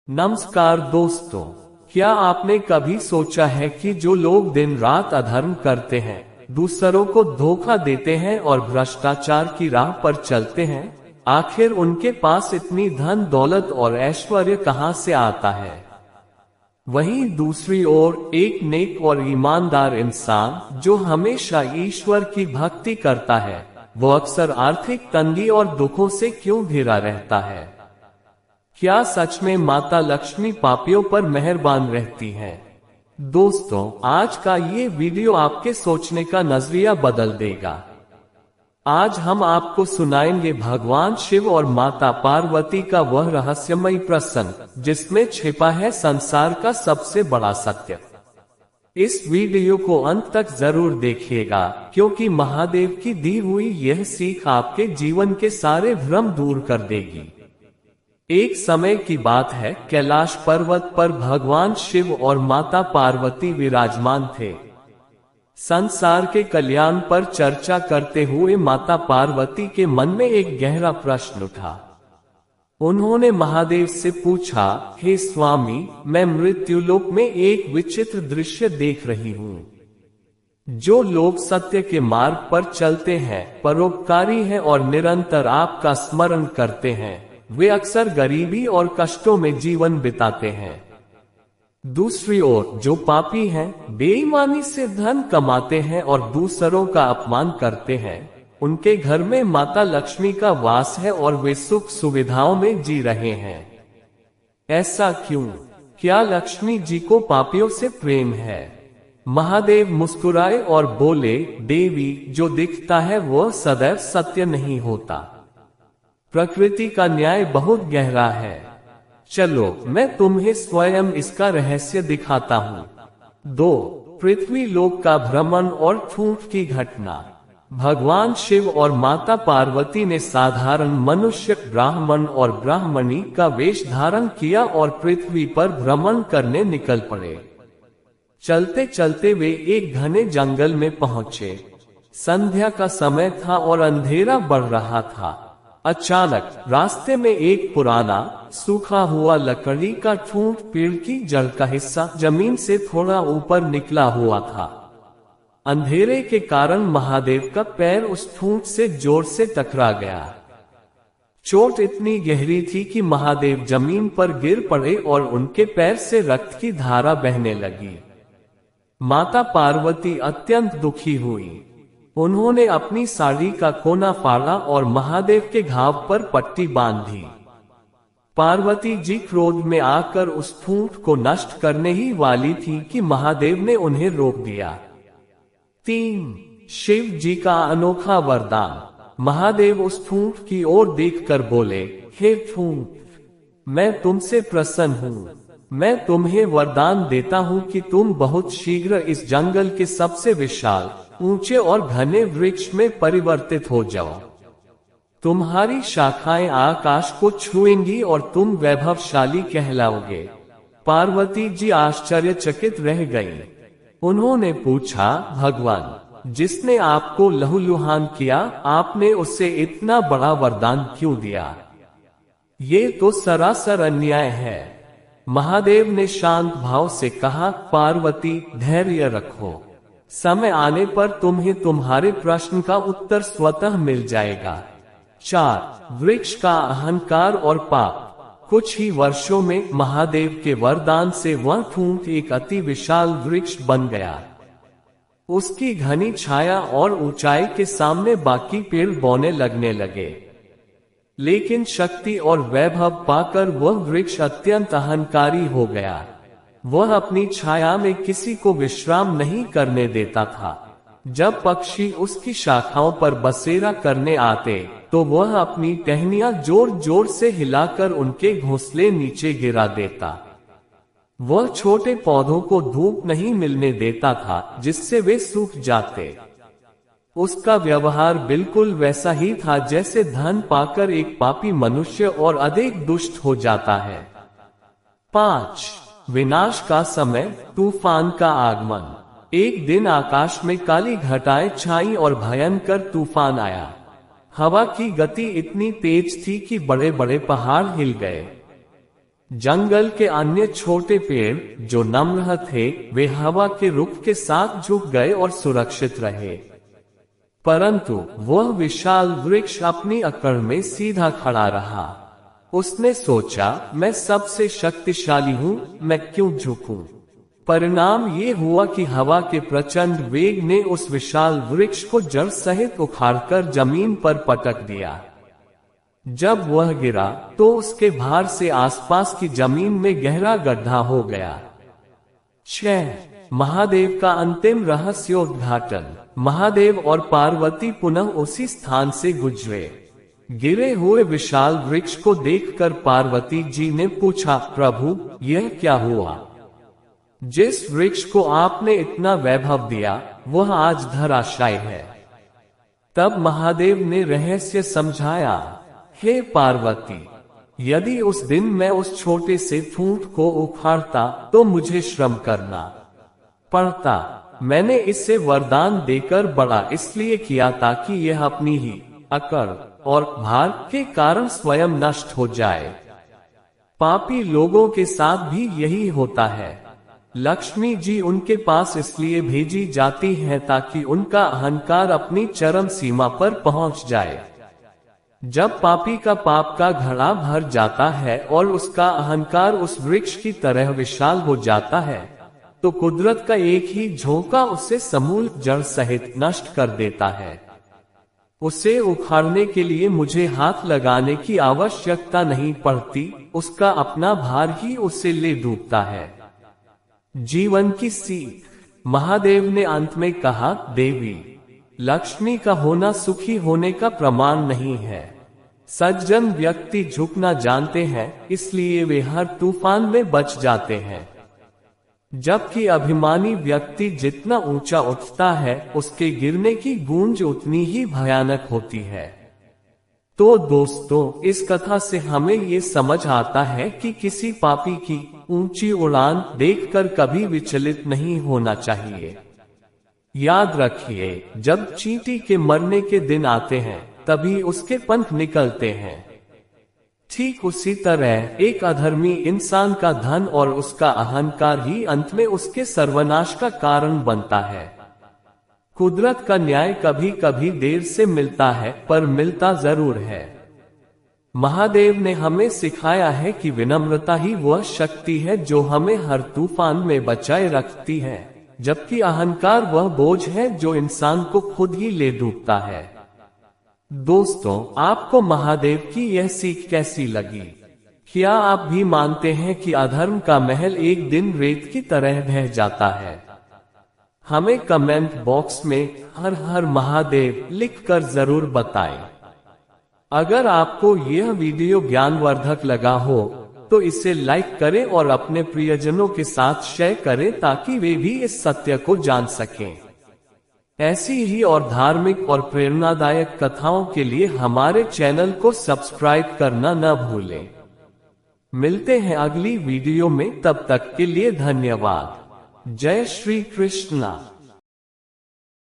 नमस्कार दोस्तों, क्या आपने कभी सोचा है कि जो लोग दिन रात अधर्म करते हैं, दूसरों को धोखा देते हैं और भ्रष्टाचार की राह पर चलते हैं, आखिर उनके पास इतनी धन दौलत और ऐश्वर्य कहां से आता है? वहीं दूसरी ओर एक नेक और ईमानदार इंसान जो हमेशा ईश्वर की भक्ति करता है, वो अक्सर आर्थिक तंगी और दुखों से क्यों घिरा रहता है? क्या सच में माता लक्ष्मी पापियों पर मेहरबान रहती हैं? दोस्तों, आज का ये वीडियो आपके सोचने का नजरिया बदल देगा। आज हम आपको सुनाएंगे भगवान शिव और माता पार्वती का वह रहस्यमयी प्रसंग जिसमें छिपा है संसार का सबसे बड़ा सत्य। इस वीडियो को अंत तक जरूर देखिएगा, क्योंकि महादेव की दी हुई यह सीख आपके जीवन के सारे भ्रम दूर कर देगी। एक समय की बात है, कैलाश पर्वत पर भगवान शिव और माता पार्वती विराजमान थे। संसार के कल्याण पर चर्चा करते हुए माता पार्वती के मन में एक गहरा प्रश्न उठा। उन्होंने महादेव से पूछा, हे स्वामी, मैं मृत्युलोक में एक विचित्र दृश्य देख रही हूँ। जो लोग सत्य के मार्ग पर चलते हैं, परोपकारी हैं और निरंतर आपका स्मरण करते हैं, वे अक्सर गरीबी और कष्टों में जीवन बिताते हैं। दूसरी ओर जो पापी हैं, बेईमानी से धन कमाते हैं और दूसरों का अपमान करते हैं, उनके घर में माता लक्ष्मी का वास है और वे सुख सुविधाओं में जी रहे हैं। ऐसा क्यों? क्या लक्ष्मी जी को पापियों से प्रेम है? महादेव मुस्कुराए और बोले, देवी, जो दिखता है वह सदैव सत्य नहीं होता। प्रकृति का न्याय बहुत गहरा है। चलो मैं तुम्हें स्वयं इसका रहस्य दिखाता हूँ। 2. पृथ्वी लोक का भ्रमण और ठूंठ की घटना। भगवान शिव और माता पार्वती ने साधारण मनुष्य, ब्राह्मण और ब्राह्मणी का वेश धारण किया और पृथ्वी पर भ्रमण करने निकल पड़े। चलते चलते वे एक घने जंगल में पहुंचे। संध्या का समय था और अंधेरा बढ़ रहा था। अचानक रास्ते में एक पुराना सूखा हुआ लकड़ी का ठूंठ, पेड़ की जड़ का हिस्सा, जमीन से थोड़ा ऊपर निकला हुआ था। अंधेरे के कारण महादेव का पैर उस ठूंठ से जोर से टकरा गया। चोट इतनी गहरी थी कि महादेव जमीन पर गिर पड़े और उनके पैर से रक्त की धारा बहने लगी। माता पार्वती अत्यंत दुखी हुई। उन्होंने अपनी साड़ी का कोना फाड़ा और महादेव के घाव पर पट्टी बांधी। पार्वती जी क्रोध में आकर उस ठूंठ को नष्ट करने ही वाली थी कि महादेव ने उन्हें रोक दिया। 3. शिव जी का अनोखा वरदान। महादेव उस ठूंठ की ओर देखकर बोले, हे ठूंठ, मैं तुमसे प्रसन्न हूँ। मैं तुम्हें वरदान देता हूँ कि तुम बहुत शीघ्र इस जंगल के सबसे विशाल, ऊंचे और घने वृक्ष में परिवर्तित हो जाओ। तुम्हारी शाखाएं आकाश को छुएंगी और तुम वैभवशाली कहलाओगे। पार्वती जी आश्चर्यचकित रह गईं। उन्होंने पूछा, भगवान, जिसने आपको लहूलुहान किया, आपने उसे इतना बड़ा वरदान क्यों दिया? ये तो सरासर अन्याय है। महादेव ने शांत भाव से कहा, पार्वती, धैर्य रखो। समय आने पर तुम्हें तुम्हारे प्रश्न का उत्तर स्वतः मिल जाएगा। 4. वृक्ष का अहंकार और पाप। कुछ ही वर्षों में महादेव के वरदान से वह ठूंठ एक अति विशाल वृक्ष बन गया। उसकी घनी छाया और ऊंचाई के सामने बाकी पेड़ बौने लगने लगे। लेकिन शक्ति और वैभव पाकर वह वृक्ष अत्यंत अहंकारी हो गया। वह अपनी छाया में किसी को विश्राम नहीं करने देता था। जब पक्षी उसकी शाखाओं पर बसेरा करने आते, तो वह अपनी टहनियां जोर जोर से हिलाकर उनके घोंसले नीचे गिरा देता। वह छोटे पौधों को धूप नहीं मिलने देता था, जिससे वे सूख जाते। उसका व्यवहार बिल्कुल वैसा ही था जैसे धन पाकर एक पापी मनुष्य और अधिक दुष्ट हो जाता है। 5. विनाश का समय, तूफान का आगमन। एक दिन आकाश में काली घटाएं छाई और भयंकर तूफान आया। हवा की गति इतनी तेज थी कि बड़े बड़े पहाड़ हिल गए। जंगल के अन्य छोटे पेड़ जो नम्र थे वे हवा के रुख के साथ झुक गए और सुरक्षित रहे, परंतु वह विशाल वृक्ष अपनी अकड़ में सीधा खड़ा रहा। उसने सोचा, मैं सबसे शक्तिशाली हूँ, मैं क्यों झुकूं? परिणाम ये हुआ कि हवा के प्रचंड वेग ने उस विशाल वृक्ष को जड़ सहित उखाड़कर जमीन पर पटक दिया। जब वह गिरा तो उसके भार से आसपास की जमीन में गहरा गड्ढा हो गया। 6. महादेव का अंतिम रहस्योद्घाटन। महादेव और पार्वती पुनः उसी स्थान से गुजरे। गिरे हुए विशाल वृक्ष को देखकर पार्वती जी ने पूछा, प्रभु यह क्या हुआ? जिस वृक्ष को आपने इतना वैभव दिया वह आज धराशायी है। तब महादेव ने रहस्य समझाया, हे पार्वती, यदि उस दिन मैं उस छोटे से फूंट को उखाड़ता तो मुझे श्रम करना पड़ता। मैंने इसे वरदान देकर बड़ा इसलिए किया ताकि यह अपनी ही अकड़ और भार के कारण स्वयं नष्ट हो जाए। पापी लोगों के साथ भी यही होता है। लक्ष्मी जी उनके पास इसलिए भेजी जाती है ताकि उनका अहंकार अपनी चरम सीमा पर पहुंच जाए। जब पापी का पाप का घड़ा भर जाता है और उसका अहंकार उस वृक्ष की तरह विशाल हो जाता है तो कुदरत का एक ही झोंका उसे समूल जड़ सहित नष्ट कर देता है। उसे उखाड़ने के लिए मुझे हाथ लगाने की आवश्यकता नहीं पड़ती, उसका अपना भार ही उसे ले डूबता है। जीवन की सीख। महादेव ने अंत में कहा, देवी लक्ष्मी का होना सुखी होने का प्रमाण नहीं है। सज्जन व्यक्ति झुकना जानते हैं, इसलिए वे हर तूफान में बच जाते हैं, जबकि अभिमानी व्यक्ति जितना ऊंचा उठता है उसके गिरने की गूंज उतनी ही भयानक होती है। तो दोस्तों, इस कथा से हमें ये समझ आता है कि किसी पापी की ऊंची उड़ान देखकर कभी विचलित नहीं होना चाहिए। याद रखिए, जब चींटी के मरने के दिन आते हैं तभी उसके पंख निकलते हैं। ठीक उसी तरह एक अधर्मी इंसान का धन और उसका अहंकार ही अंत में उसके सर्वनाश का कारण बनता है। कुदरत का न्याय कभी कभी देर से मिलता है, पर मिलता जरूर है। महादेव ने हमें सिखाया है कि विनम्रता ही वह शक्ति है जो हमें हर तूफान में बचाए रखती है, जबकि अहंकार वह बोझ है जो इंसान को खुद ही ले डूबता है। दोस्तों, आपको महादेव की यह सीख कैसी लगी? क्या आप भी मानते हैं कि अधर्म का महल एक दिन रेत की तरह ढह जाता है? हमें कमेंट बॉक्स में हर हर महादेव लिखकर जरूर बताएं। अगर आपको यह वीडियो ज्ञानवर्धक लगा हो तो इसे लाइक करें और अपने प्रियजनों के साथ शेयर करें ताकि वे भी इस सत्य को जान सकें। ऐसी ही और धार्मिक और प्रेरणादायक कथाओं के लिए हमारे चैनल को सब्सक्राइब करना न भूलें। मिलते हैं अगली वीडियो में, तब तक के लिए धन्यवाद। जय श्री कृष्णा।